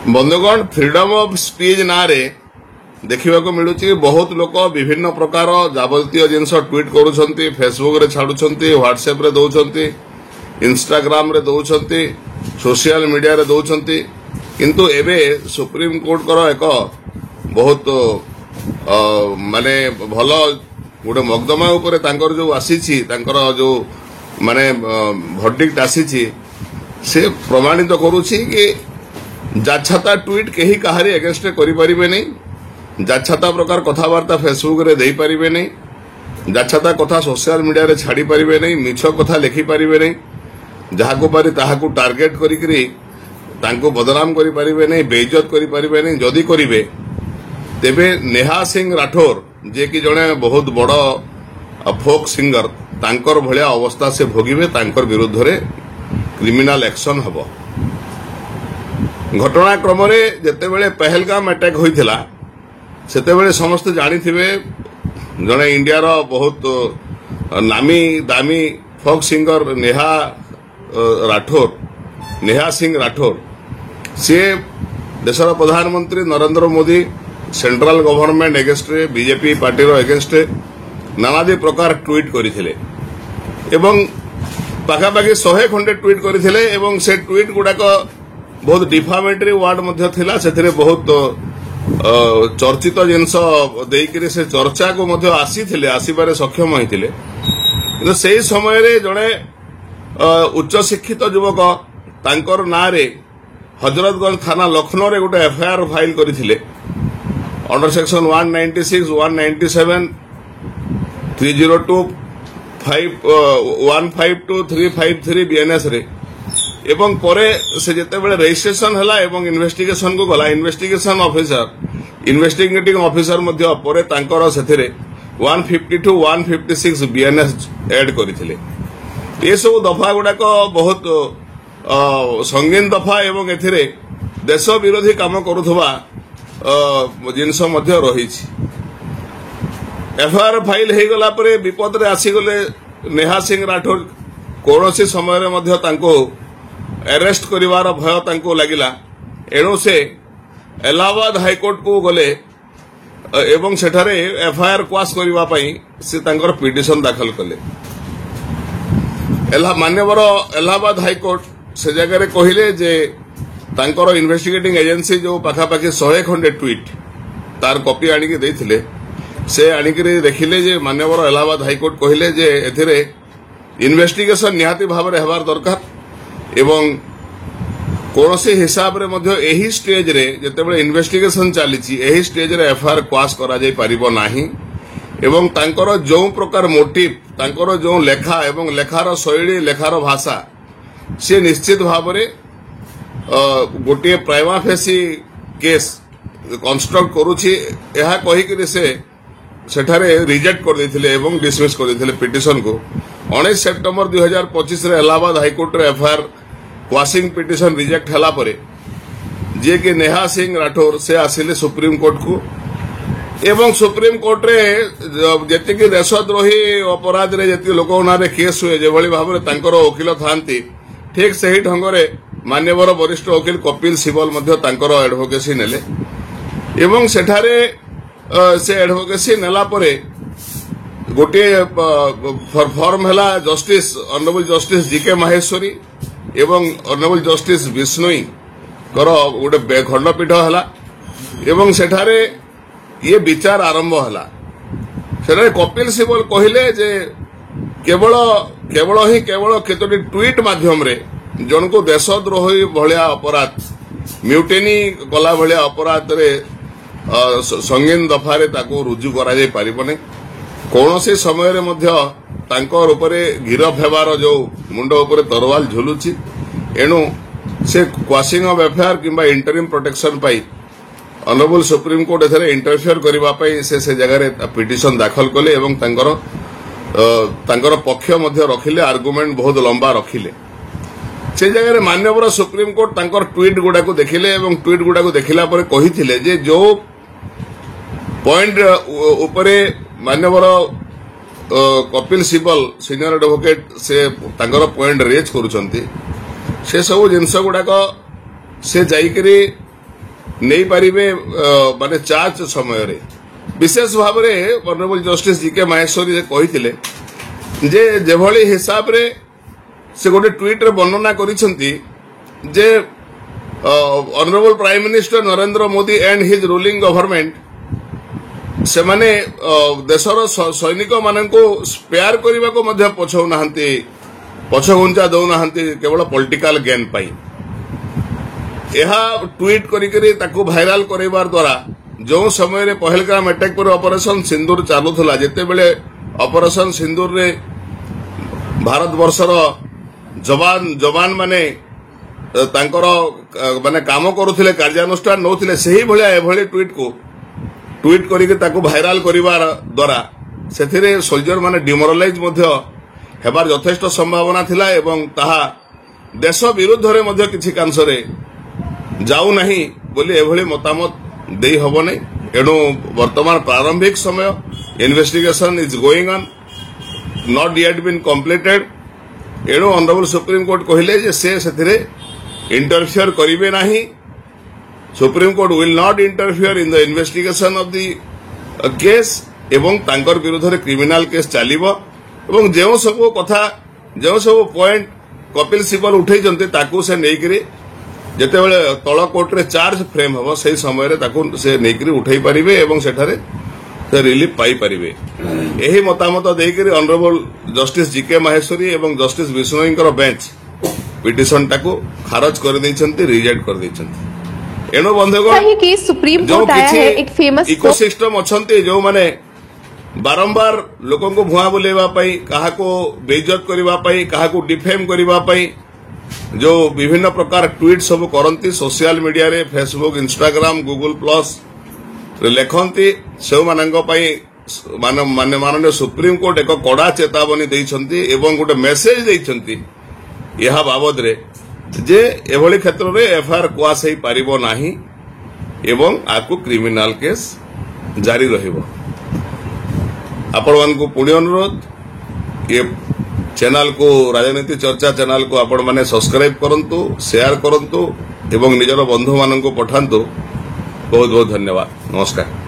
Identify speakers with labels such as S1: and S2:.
S1: बंधुगण freedom of speech ना रे देखा मिलूँ बहुत लोक विभिन्न प्रकार जाबतीय जिनस ट्वीट करुँच फेसबुक रे छाड़ुंट व्हाट्सएप रे दौरान इंस्टाग्राम रे दौरान सोशल मीडिया रे दौरान किंतु एबे सुप्रीम कोर्ट कर एक बहुत माने भल गोटे मकदमा उपरे तांकर जो आसी जो माने भर्डिक्ट आसी से प्रमाणित करुछि कि जाछाता ट्वीट कहीं कहारी एगेन्स्ट करें नहीं जाछाता प्रकार कथबार्ता फेसबुक रे दे पारिबे नहीं जाछाता कथा सोशल मीडिया रे छाड़ी पारिबे नहीं मिछ कथा लिखि पारिबे नहीं जहाको पारि ताहाको टार्गेट करिकरी तांको बदनाम करि पारिबे नहीं बेइज्जत करि पारिबे नहीं जदि करिवे तेबे नेहा सिंह राठौर जे कि जणे बहुत बड़ फोक सिंगर तांकर भलिया अवस्था से भोगिबे तांकर विरुद्ध रे क्रिमिनल एक्शन हबो। घटनाक्रम जितेबले पहलगाम अटैक होइथिला सेतेबले समस्त जानिथिबे जणे इंडियार बहुत नामी दामी फोक सिंगर नेहा सिंह राठौर सी देशर प्रधानमंत्री Narendra Modi central government against BJP party against नानादी प्रकार ट्वीट करथिले एवं पाखापाखि 100 खंडे ट्वीट करथिले एवं से ट्वीट गुडाक बहुत डिफामेटरी वार्ड मध्य थिला सेथिरे बहुत चर्चित जिनस देइकरी से चर्चा को मध्य आसीथिले आसीबारे सक्षम होइथिले किंतु सेही समय रे जणे उच्च शिक्षित युवक तांकर नारे हजरतगंज थाना लखनऊ रे गोटे एफआईआर फाइल करथिले अंडर सेक्शन 196 197 302 152 353 बीएनएस रे एवं परे से जेतेबेले रजिस्ट्रेशन हला एवं इन्वेस्टिगेशन को गला इन्वेस्टिगेशन ऑफिसर इन्वेस्टिगेटिंग ऑफिसर मध्य परे तांकर सेथिरे 152 156 बीएनएस ऐड करथिले ये सब दफा गुडाक बहुत संगीन दफा एवं एथिरे देश विरोधी काम करुथबा जिनस मध्य रहिछि एफआईआर फाइल हे गला परे विपद रे आसी गले नेहा सिंह राठौर कोनोसी समय रे मध्य तांको अरेस्ट करिवार भय तांको लागिला एणु से इलाहाबाद हाईकोर्ट को गले एवं सेठारे एफआईआर क्वाश करिवा पई से तांकर पिटिशन दाखल कले मान्यवर इलाहाबाद हाईकोर्ट से जगह रे कहिले जे तांकर इन्वेस्टिगेटिंग एजेंसी जो पाखापाखि 100 खंडे ट्वीट तार कॉपी आनिके देथिले से आनिके देखिले जे मान्यवर इलाहाबाद हाईकोर्ट कहिले जे एथिरे इन्वेस्टिगेशन निहाती भाव रे हेबार दरकार एवं कोनोसी हिसाब रे मध्य एही स्टेज रे जेतेबेले इन्वेस्टिगेशन चलीची एही स्टेज रे एफआईआर क्वाश करा जाय परिबो नाही एवं तांकर जो प्रकार मोटिव तांकर जो लेखा एवं लेखार शैली लेखार भाषा से निश्चित भाव रे गोटे प्राइमा फेसी केस कंस्ट्रक्ट करूची एहा कहि कि से सेठारे रिजेक्ट कर देथिले एवं डिसमिस कर देथिले पिटिशन को 19 सेप्टेम्बर 2025 रे इलाहाबाद हाईकोर्ट रे एफआईआर क्वाशिंग पिटिशन रिजेक्ट हला परे जे कि नेहा सिंह राठौर से आसिले सुप्रीम कोर्ट को एवं सुप्रीम कोर्ट रे जेति कि देशद्रोही अपराध रे जेति लोक नारे केस हुए जे भली भाबरे तांकर वकील थांती ठीक सही ढंग रे मान्यवर वरिष्ठ वकील कपिल सिबल मध्य तांकर एडवोकेसी नेले एवं सेठारे से एडवोकेसी नेला परे गोटे फॉर्म हला justice honourable justice GK Maheshwari एवं ऑनरेबल जस्टिस बिश्नोई कर गोटे खंडपीठ हला एवं सेठारे ये विचार आरंभ हला सेठारे कपिल सिबल कहिले जे केवल केतोटी ट्वीट माध्यम रे जन को देशद्रोही भलिया अपराध म्यूटेनी कला भलिया अपराध रे संगीन दफारे ताको रुजु करा जाय पारिबने कोनोसी समय रे मध्य तांकर उपरे गिरफ हेबार जो मुंड उपरे तरवाल झुलुची एणु से क्वाशिंग ऑफ एफआईआर किंबा इंटरिम प्रोटेक्शन पाई ऑनरेबल सुप्रीम कोर्ट एथरे इंटरफेयर करिवा पाई से जगह रे पिटिशन दाखल कले एवं तांकर पक्ष मध्य रखिले आर्गुमेंट बहुत लंबा रखिले से जगह मान्यवर सुप्रीम कोर्ट तांकर ट्वीट गुडा को देखिले एवं ट्वीट गुडा को देखिला परे कहिथिले जे जो पॉइंट उपरे मान्यवर कपिल सिबल सीनियर एडवोकेट से तांकर पॉइंट रेज करूछंती से सब जिनस गुडाक से जाइकरी नहीं पारिबे माने चार्ज समय रे विशेष भाव में ऑनरेबल जस्टिस जीके माहेश्वरी कही जे जेभली हिसाब रे से गोटे ट्वीट रे वर्णना करिसेंती जे honourable prime minister Narendra Modi and his ruling government से माने देशर सैनिक मानक स्पेयर करने को मध्य पछौ नाहंती पछघुंचा दौ नाहंती केवल पॉलिटिकल गेन पाई यह ट्वीट करिकरी ताकू वायरल करबार द्वारा जो समय रे पहलगाम अटैक पर ऑपरेशन सिंदूर चालुथला जेते बेले ऑपरेशन सिंदूर रे भारत वर्षर जवान माने तांकर माने काम करुथिले कार्यानुष्ठान नौथिले सही भलिया एभली ट्वीट करिके ताकू वायरल करिबार द्वारा सेथिरे सोल्जर माने डिमोरलाइज मध्य हेबार यथेष्ट संभावना थिला एवं ताहा देश विरुद्ध रे मध्य किछि कांसरे जाऊ नहीं बोली एभली मतामत देई हबो नै एणु वर्तमान प्रारंभिक समय investigation is going on not yet been completed एणु ऑनरेबल सुप्रीम कोर्ट कहिले जे से सेथिरे इंटरफियर करिवे नाही supreme court will not interfere in the investigation of the case एवं तांकर विरुद्ध रे क्रिमिनल केस चालिबो एवं जेउ सब कथा जेउ सब पॉइंट कपिल सिब्बल उठै जंते ताकू से नेकरी जेते बेले तळ कोर्ट रे चार्ज फ्रेम हबो सही समय रे ताकू से नेकरी उठै परिबे एवं सेठारे से रिलीफ पाई परिबे एही मतामत देकरी ऑनरेबल जस्टिस जीके माहेश्वरी एवं जस्टिस विष्णुईकर बेंच पिटिशन टाकू खारज कर दैछंती रिजेक्ट कर दैछंती एनो बंधुगण
S2: कि सुप्रीम कोर्ट आया है एक फेमस
S1: इकोसिस्टम अछंती जो माने बारंबार लोकों को भुआ बुलेवा पाई कहा को बेइज्जत करिवा पाई कहा को डिफेम करिवा पाई जो विभिन्न प्रकार ट्वीट सब करंती सोशल मीडिया रे फेसबुक इंस्टाग्राम गूगल प्लस लेखंती से मानक पाई माननीय सुप्रीम कोर्ट एक कड़ा चेतावनी देइछंती एवं गोटे मेसेज देइछंती यह बाबद रे जे एभली क्षेत्र रे एफआईआर कुआ सही पारिबो नाही एवं आकु क्रिमिनल केस जारी रहिबो आपण मानकु पुणी अनुरोध ये चैनल को राजनीति चर्चा चैनल को आपण माने सब्सक्राइब करंतु शेयर करंतु एवं निजर बंधु मानन को पठांतु बहुत बहुत धन्यवाद नमस्कार।